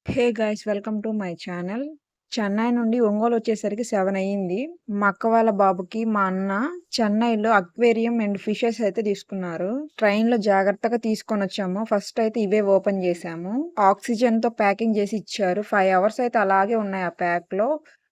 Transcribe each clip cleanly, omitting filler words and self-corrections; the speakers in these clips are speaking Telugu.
Hey guys welcome to my channel. Chennai నుండి ఒంగోలు వచ్చేసరికి 7 అయ్యింది. మా అక్క వాళ్ళ బాబుకి మా అన్న చెన్నైలో అక్వేరియం అండ్ ఫిషెస్ అయితే తీసుకున్నారు. ట్రైన్‌లో జాగ్రత్తగా తీసుకొనొచ్చాము. ఫస్ట్ అయితే ఇవే ఓపెన్ చేశాము. ఆక్సిజన్‌తో ప్యాకింగ్ చేసి ఇచ్చారు. 5 అవర్స్ అయితే అలాగే ఉన్నాయి ఆ ప్యాక్‌లో.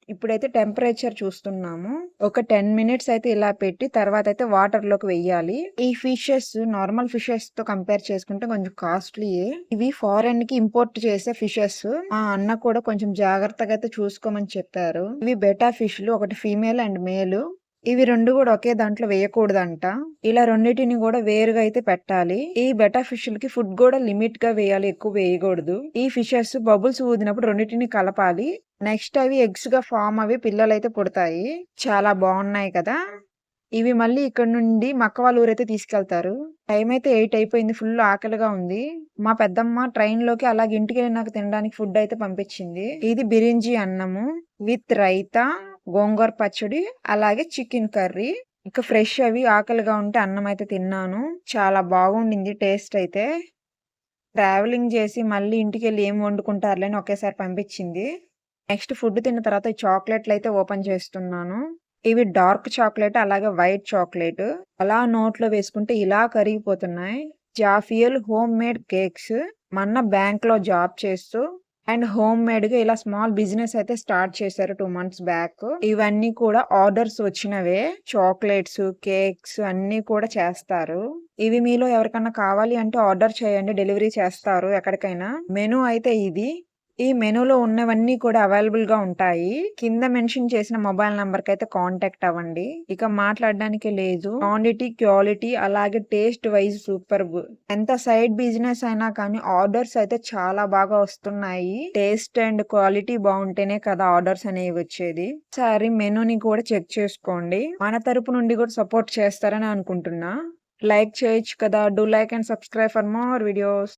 ఇప్పుడైతే టెంపరేచర్ చూస్తున్నాము. ఒక 10 మినిట్స్ అయితే ఇలా పెట్టి తర్వాత అయితే వాటర్‌లోకి వెయ్యాలి. ఈ ఫిషెస్ నార్మల్ ఫిషెస్‌తో కంపేర్ చేసుకుంటే కొంచెం కాస్ట్‌లీయే. ఇవి ఫారెన్‌కి ఇంపోర్ట్ చేసే ఫిషెస్. ఆ అన్న కూడా కొంచెం జాగ్రత్తగా అయితే చూసుకోమని చెప్పారు. ఇవి బెటా ఫిష్‌లు. ఒకటి ఫీమేల్ అండ్ మేల్. ఇవి 2 కూడా ఒకే దాంట్లో వేయకూడదంట. ఇలా రెండిటిని కూడా వేరుగా అయితే పెట్టాలి. ఈ బెటా ఫిష్‌లకి ఫుడ్ కూడా లిమిట్‌గా వేయాలి. ఎక్కువ వేయకూడదు. ఈ ఫిషెస్ బబుల్స్ ఊదినప్పుడు రెండిటిని కలపాలి. నెక్స్ట్ అవి ఎగ్స్‌గా ఫార్మ్ అవి పిల్లలైతే పుడతాయి. చాలా బాగున్నాయి కదా! ఇవి మళ్ళీ ఇక్కడ నుండి మా అక్క వాళ్ళ ఊరైతే తీసుకెళ్తారు. టైం అయితే 8 అయిపోయింది. ఫుల్ ఆకలిగా ఉంది. మా పెద్దమ్మ ట్రైన్‌లోకి అలాగే ఇంటికెళ్ళినాక తినడానికి ఫుడ్ అయితే పంపించింది. ఇది బిరింజి అన్నము విత్ రైతా, గోంగూర పచ్చడి, అలాగే చికెన్ కర్రీ. ఇంకా ఫ్రెష్ అవి ఆకలిగా ఉంటే అన్నం అయితే తిన్నాను. చాలా బాగుండింది టేస్ట్ అయితే. ట్రావెలింగ్ చేసి మళ్ళీ ఇంటికెళ్ళి ఏం వండుకుంటారులే అని ఒకేసారి పంపించింది. నెక్స్ట్ ఫుడ్ తిన్న తర్వాత ఈ చాక్లెట్‌లయితే ఓపెన్ చేస్తున్నాను. ఇవి డార్క్ చాక్లేట్ అలాగే వైట్ చాక్లేట్. అలా నోట్లో వేసుకుంటే ఇలా కరిగిపోతున్నాయి. జాఫియల్ హోమ్ మేడ్ కేక్స్. మా అన్న బ్యాంక్‌లో జాబ్ చేస్తూ అండ్ హోమ్ మేడ్‌గా ఇలా స్మాల్ బిజినెస్ అయితే స్టార్ట్ చేశారు 2 మంత్స్ బ్యాక్. ఇవన్నీ కూడా ఆర్డర్స్ వచ్చినవే. చాక్లెట్స్, కేక్స్ అన్నీ కూడా చేస్తారు. ఇవి మీలో ఎవరికన్నా కావాలి అంటే ఆర్డర్ చేయండి. డెలివరీ చేస్తారు ఎక్కడికైనా. మెనూ అయితే ఇది. ఈ మెనూలో ఉన్నవన్నీ కూడా అవైలబుల్‌గా ఉంటాయి. కింద మెన్షన్ చేసిన మొబైల్ నంబర్‌కైతే కాంటాక్ట్ అవ్వండి. ఇక మాట్లాడడానికి లేదు. క్వాంటిటీ, క్వాలిటీ అలాగే టేస్ట్ వైస్ సూపర్బ్. ఎంత సైడ్ బిజినెస్ అయినా కానీ ఆర్డర్స్ అయితే చాలా బాగా వస్తున్నాయి. టేస్ట్ అండ్ క్వాలిటీ బాగుంటేనే కదా ఆర్డర్స్ అనేవి వచ్చేది. ఒకసారి మెనూని కూడా చెక్ చేసుకోండి. మన తరపు నుండి కూడా సపోర్ట్ చేస్తారని అనుకుంటున్నా. లైక్ చేయొచ్చు కదా. Do like and subscribe for more videos.